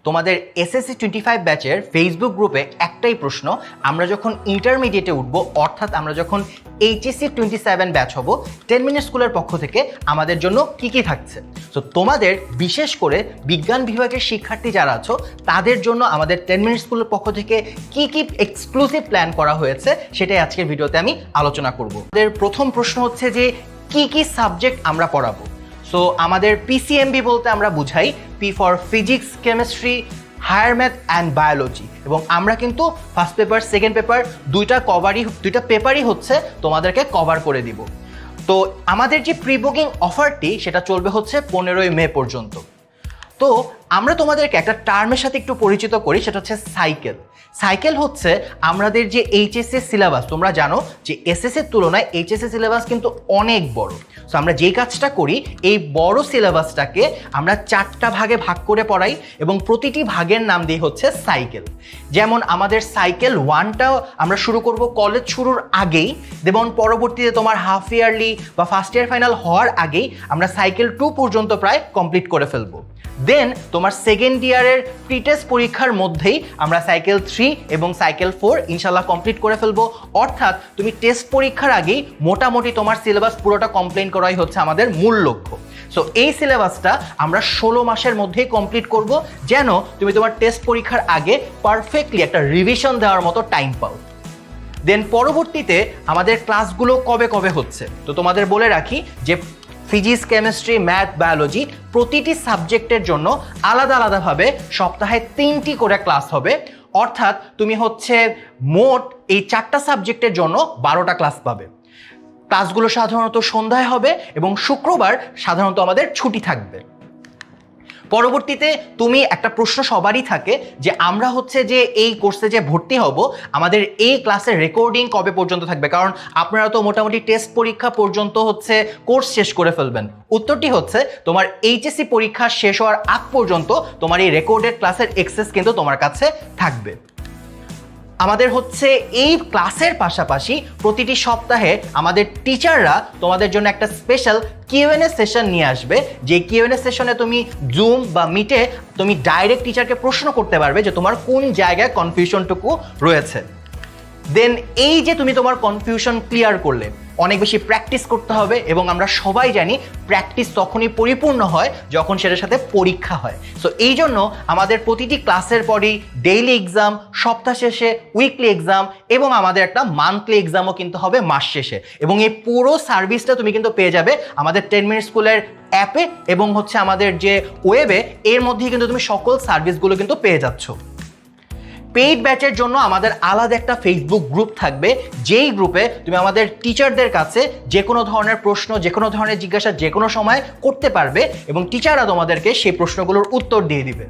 তোমাদের এসএসসি 25 ব্যাচের ফেসবুক গ্রুপে একটাই প্রশ্ন, আমরা যখন ইন্টারমিডিয়েটে উঠবো অর্থাৎ আমরা যখন এইচএসসি 27 ব্যাচ হব 10 মিনিট স্কুলের পক্ষ থেকে আমাদের জন্য কি কি থাকছে। তো তোমাদের বিশেষ করে বিজ্ঞান বিভাগের শিক্ষার্থী যারা আছো তাদের জন্য আমাদের 10 মিনিট স্কুলের পক্ষ থেকে কি কি এক্সক্লুসিভ প্ল্যান করা হয়েছে সেটাই আজকের ভিডিওতে আমি আলোচনা করব। আমাদের প্রথম প্রশ্ন হচ্ছে যে কি কি সাবজেক্ট আমরা পড়াবো। সো আমাদের পিসিএমবি বলতে আমরা বুঝাই P for physics, chemistry, higher math and biology, এবং আমরা কিন্তু ফার্স্ট পেপার সেকেন্ড পেপার দুইটা পেপারই হচ্ছে তোমাদেরকে কভার করে দিব। তো আমাদের যে প্রি বুকিং অফারটি সেটা চলবে হচ্ছে 15ই মে পর্যন্ত। তো আমরা তোমাদেরকে একটা টার্মের সাথে একটু পরিচিত করি, সেটা হচ্ছে সাইকেল। সাইকেল হচ্ছে আমাদের যে এইচএসসি সিলেবাস, তোমরা জানো যে এসএসসির তুলনায় এইচএসসি সিলেবাস কিন্তু অনেক বড়। সো আমরা যেই কাজটা করি, এই বড় সিলেবাসটাকে আমরা 4টা ভাগে ভাগ করে পড়াই এবং প্রতিটি ভাগের নাম দিই হচ্ছে সাইকেল। যেমন আমাদের সাইকেল 1টাও আমরা শুরু করব কলেজ শুরুর আগেই, যেমন পরবর্তীতে তোমার হাফ ইয়ারলি বা ফার্স্ট ইয়ার ফাইনাল হওয়ার আগেই আমরা সাইকেল 2 পর্যন্ত প্রায় কমপ্লিট করে ফেলবো। দেন তোমার সেকেন্ড ইয়ারের প্রি টেস্ট পরীক্ষার মধ্যেই আমরা সাইকেল 3 এবং সাইকেল 4 ইনশাল্লাহ কমপ্লিট করে ফেলবো। অর্থাৎ তুমি টেস্ট পরীক্ষার আগেই মোটামুটি তোমার সিলেবাস পুরোটা কমপ্লিট করাই হচ্ছে আমাদের মূল লক্ষ্য। সো এই সিলেবাসটা আমরা 16 মাসের মধ্যেই কমপ্লিট করব, যেন তুমি তোমার টেস্ট পরীক্ষার আগে পারফেক্টলি একটা রিভিশন দেওয়ার মতো টাইম পাও। দেন পরবর্তীতে আমাদের ক্লাসগুলো কবে কবে হচ্ছে, তো তোমাদের বলে রাখি যে ফিজিক্স, কেমিস্ট্রি, ম্যাথ, বায়োলজি প্রতিটি সাবজেক্টের জন্য আলাদা আলাদাভাবে সপ্তাহে 3টি করে ক্লাস হবে। অর্থাৎ তুমি হচ্ছে মোট এই 4টা সাবজেক্টের জন্য 12টা ক্লাস পাবে। ক্লাসগুলো সাধারণত সন্ধ্যায় হবে এবং শুক্রবার সাধারণত আমাদের ছুটি থাকবে। পরবর্তীতে তুমি একটা প্রশ্ন সবারই থাকে যে আমরা হচ্ছে যে এই কোর্সে যে ভর্তি হব, আমাদের এই ক্লাসের রেকর্ডিং কবে পর্যন্ত থাকবে, কারণ আপনারা তো মোটামুটি টেস্ট পরীক্ষা পর্যন্ত হচ্ছে কোর্স শেষ করে ফেলবেন। উত্তরটি হচ্ছে তোমার এইচএসসি পরীক্ষা শেষ হওয়ার আগ পর্যন্ত তোমার এই রেকর্ডেড ক্লাসের অ্যাক্সেস কিন্তু তোমার কাছে থাকবে। আমাদের হচ্ছে এই ক্লাসের পাশাপাশি প্রতিটি সপ্তাহে আমাদের টিচাররা তোমাদের জন্য একটা স্পেশাল কিউএনএ সেশন নিয়ে আসবে। যে কিউএনএ সেশনে তুমি জুম বা মিটে তুমি ডাইরেক্ট টিচারকে প্রশ্ন করতে পারবে যে তোমার কোন জায়গায় কনফিউশনটুকু রয়েছে। দেন এই যে তুমি তোমার কনফিউশন ক্লিয়ার করলে, অনেক বেশি প্র্যাকটিস করতে হবে এবং আমরা সবাই জানি প্র্যাকটিস তখনই পরিপূর্ণ হয় যখন সেটার সাথে পরীক্ষা হয়। সো এই জন্য আমাদের প্রতিটি ক্লাসের পরই ডেইলি এক্সাম, সপ্তাহ শেষে উইকলি এক্সাম এবং আমাদের একটা মান্থলি এক্সামও কিন্তু হবে মাস শেষে। এবং এই পুরো সার্ভিসটা তুমি কিন্তু পেয়ে যাবে আমাদের 10 মিনিট স্কুলের অ্যাপে এবং হচ্ছে আমাদের যে ওয়েবে, এর মধ্যেই কিন্তু তুমি সকল সার্ভিসগুলো কিন্তু পেয়ে যাচ্ছ। পেইড ব্যাচের জন্য আমাদের আলাদা একটা ফেসবুক গ্রুপ থাকবে, যেই গ্রুপে তুমি আমাদের টিচারদের কাছে যে কোনো ধরনের প্রশ্ন, যে কোনো ধরনের জিজ্ঞাসা যে কোনো সময় করতে পারবে এবং টিচাররা তোমাদেরকে সেই প্রশ্নগুলোর উত্তর দিয়ে দিবে।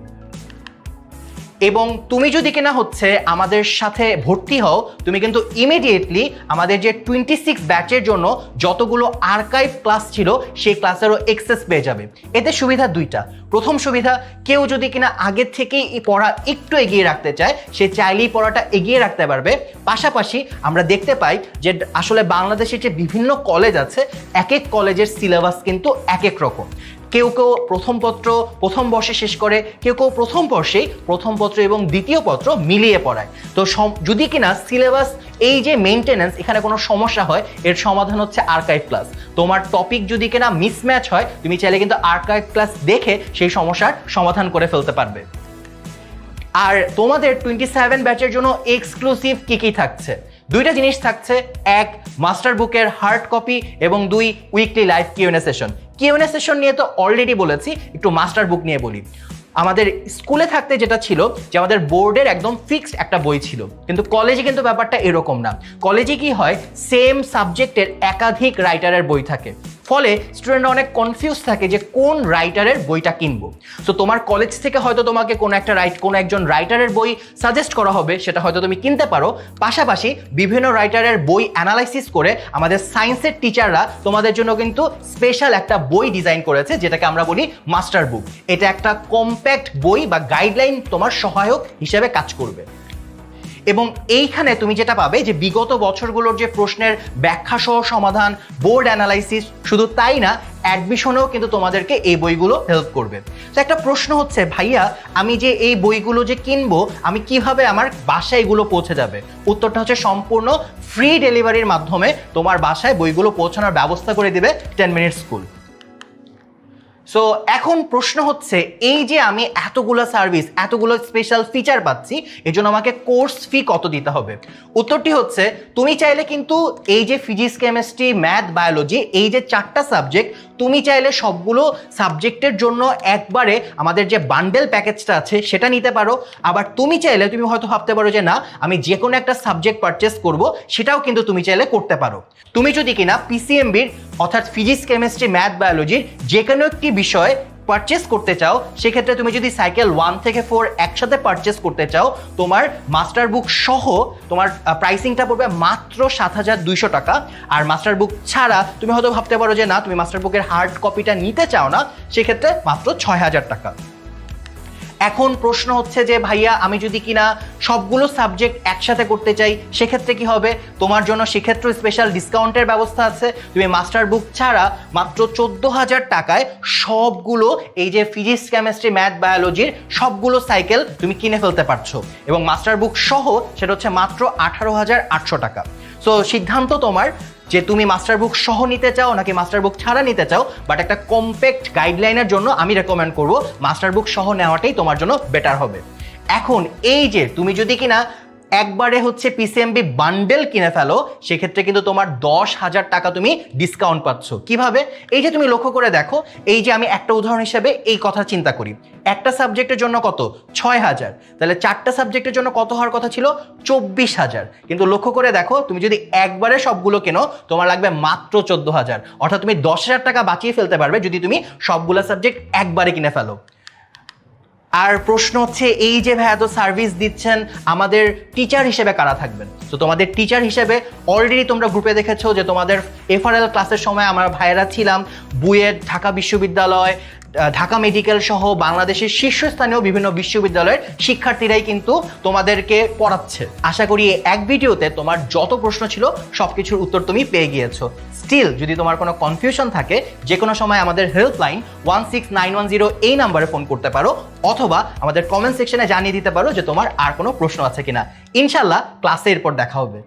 এবং তুমি যদি কিনা হচ্ছে আমাদের সাথে ভর্তি হও, তুমি কিন্তু ইমিডিয়েটলি আমাদের যে 26 ব্যাচের জন্য যতগুলো আর্কাইভ ক্লাস ছিল সেই ক্লাসেরও অ্যাক্সেস পেয়ে যাবে। এতে সুবিধা দুইটা। প্রথম সুবিধা, কেউ যদি কিনা আগের থেকেই এই পড়া একটু এগিয়ে রাখতে চায়, সে চাইলেই পড়াটা এগিয়ে রাখতে পারবে। পাশাপাশি আমরা দেখতে পাই যে আসলে বাংলাদেশের যে বিভিন্ন কলেজ আছে, এক এক কলেজের সিলেবাস কিন্তু এক এক রকম। কেউ কেউ প্রথম বর্ষে শেষ করে, কেউ কেউ প্রথম বর্ষেই প্রথম পত্র এবং দ্বিতীয় পত্র মিলিয়ে পড়ায়। তো যদি কিনা সিলেবাস এই যে মেইনটেনেন্স এখানে কোনো সমস্যা হয়, এর সমাধান হচ্ছে আর্কাইভ ক্লাস। তোমার টপিক যদি কিনা মিসম্যাচ হয়, তুমি চাইলে কিন্তু আর্কাইভ ক্লাস দেখে সেই সমস্যার সমাধান করে ফেলতে পারবে। আর তোমাদের 27 ব্যাচের জন্য এক্সক্লুসিভ কি থাকছে, 2টা জিনিস থাকছে। 1, মাস্টার বুকের হার্ড কপি এবং 2, weekly live QnA session. QnA session নিয়ে তো অলরেডি বলেছি, একটু মাস্টার বুক নিয়ে বলি। আমাদের স্কুলে থাকতে যেটা ছিল যে আমাদের বোর্ডের একদম ফিক্সড একটা বই ছিল, কিন্তু কলেজে কিন্তু ব্যাপারটা এরকম না। কলেজে কি হয়, সেম সাবজেক্টের একাধিক রাইটারের বই থাকে, ফলে স্টুডেন্টরা অনেক কনফিউজ থাকে যে কোন রাইটারের বইটা কিনবো। সো তোমার কলেজ থেকে হয়তো তোমাকে কোনো একজন রাইটারের বই সাজেস্ট করা হবে, সেটা হয়তো তুমি কিনতে পারো। পাশাপাশি বিভিন্ন রাইটারের বই অ্যানালাইসিস করে আমাদের সায়েন্সের টিচাররা তোমাদের জন্য কিন্তু স্পেশাল একটা বই ডিজাইন করেছে, যেটাকে আমরা বলি মাস্টার বুক। এটা একটা কম্প্যাক্ট বই বা গাইডলাইন তোমার সহায়ক হিসেবে কাজ করবে। এবং এইখানে তুমি যেটা পাবে যে বিগত বছরগুলোর যে প্রশ্নের ব্যাখ্যা সহ সমাধান, বোর্ড অ্যানালাইসিস, শুধু তাই না অ্যাডমিশনেও কিন্তু তোমাদেরকে এই বইগুলো হেল্প করবে। তো একটা প্রশ্ন হচ্ছে, ভাইয়া আমি যে এই বইগুলো যে কিনবো, আমি কিভাবে আমার বাসায় এগুলো পৌঁছে যাবে? উত্তরটা হচ্ছে সম্পূর্ণ ফ্রি ডেলিভারির মাধ্যমে তোমার বাসায় বইগুলো পৌঁছানোর ব্যবস্থা করে দিবে 10 মিনিট স্কুল। সো এখন প্রশ্ন হচ্ছে, এই যে আমি এতগুলো সার্ভিস, এতগুলো স্পেশাল ফিচার পাচ্ছি, এর জন্য আমাকে কোর্স ফি কত দিতে হবে? উত্তরটি হচ্ছে, তুমি চাইলে কিন্তু এই যে ফিজিক্স, কেমিস্ট্রি, ম্যাথ, বায়োলজি, এই যে 4টা সাবজেক্ট, তুমি চাইলে সবগুলো সাবজেক্টের জন্য একবারে আমাদের যে বান্ডেল প্যাকেজটা আছে সেটা নিতে পারো। আবার তুমি চাইলে, তুমি হয়তো ভাবতে পারো যে না, আমি যে কোনো একটা সাবজেক্ট পারচেস করব, সেটাও কিন্তু তুমি চাইলে করতে পারো। তুমি যদি কিনা পিসিএমবির অর্থাৎ ফিজিক্স, কেমিস্ট্রি, ম্যাথ, বায়োলজির যে কোনো একটি বিষয় পারচেস করতে চাও, সেক্ষেত্রে তুমি যদি সাইকেল 1 থেকে 4 একসাথে পারচেস করতে চাও, তোমার মাস্টার বুক সহ তোমার প্রাইসিংটা পড়বে মাত্র 7,200 টাকা। আর মাস্টার বুক ছাড়া তুমি হয়তো ভাবতে পারো যে না, তুমি মাস্টার বুকের হার্ড কপিটা নিতে চাও না, সেক্ষেত্রে মাত্র 6,000 টাকা। এখন প্রশ্ন হচ্ছে যে ভাইয়া আমি যদি কিনা সবগুলো সাবজেক্ট একসাথে করতে চাই, সেক্ষেত্রে কি হবে? তোমার জন্য সেক্ষেত্রে স্পেশাল ডিসকাউন্টের ব্যবস্থা আছে। তুমি মাস্টার বুক ছাড়া মাত্র 14,000 টাকায় সবগুলো এই যে ফিজিক্স, কেমিস্ট্রি, ম্যাথ, বায়োলজির সবগুলো সাইকেল তুমি কিনে ফেলতে পারছো, এবং মাস্টার বুক সহ সেটা হচ্ছে মাত্র 18,800 টাকা। সো সিদ্ধান্ত তোমার যে তুমি মাস্টার বুক সহ নিতে চাও নাকি মাস্টার বুক ছাড়া নিতে চাও। বাট একটা কম্প্যাক্ট গাইডলাইনের জন্য আমি রেকমেন্ড করব মাস্টার বুক সহ নেওয়াটাই তোমার জন্য বেটার হবে। এখন এই যে তুমি যদি কিনা একবারে হচ্ছে পিসিএমবি বান্ডেল কিনে ফেলো, সেক্ষেত্রে কিন্তু তোমার 10,000 টাকা তুমি ডিসকাউন্ট পাচ্ছ। কিভাবে? এই যে তুমি লক্ষ্য করে দেখো, এই যে আমি একটা উদাহরণ হিসেবে এই কথা চিন্তা করি, একটা সাবজেক্টের জন্য কত? 6,000। তাহলে 4টা সাবজেক্টের জন্য কত হওয়ার কথা ছিল? 24,000। কিন্তু লক্ষ্য করে দেখো, তুমি যদি একবারে সবগুলো কেনো, তোমার লাগবে মাত্র 14,000। অর্থাৎ তুমি 10,000 টাকা বাঁচিয়ে ফেলতে পারবে যদি তুমি সবগুলো সাবজেক্ট একবারে কিনে ফেলো। আর প্রশ্ন হচ্ছে, এই যে ভাইয়া তো সার্ভিস দিচ্ছেন, আমাদের টিচার হিসেবে কারা থাকবেন? তো তোমাদের টিচার হিসেবে অলরেডি তোমরা গ্রুপে দেখেছো যে তোমাদের এফআরএল ক্লাসের সময় আমরা ভাইয়েরা ছিলাম। বুয়েট, ঢাকা বিশ্ববিদ্যালয়, ঢাকা মেডিকেল সহ বাংলাদেশের শীর্ষস্থানীয় বিভিন্ন বিশ্ববিদ্যালয়ের শিক্ষার্থীরাই কিন্তু তোমাদেরকে পড়াচ্ছে। আশা করি এক ভিডিওতে তোমার যত প্রশ্ন ছিল সবকিছুর উত্তর তুমি পেয়ে গিয়েছো। স্টিল যদি তোমার কোনো কনফিউশন থাকে, যে কোনো সময় আমাদের হেল্পলাইন 16910 এই নাম্বারে ফোন করতে পারো, অথবা আমাদের কমেন্ট সেকশনে জানিয়ে দিতে পারো যে তোমার আর কোনো প্রশ্ন আছে কিনা। ইনশাল্লাহ ক্লাসে এরপর দেখা হবে।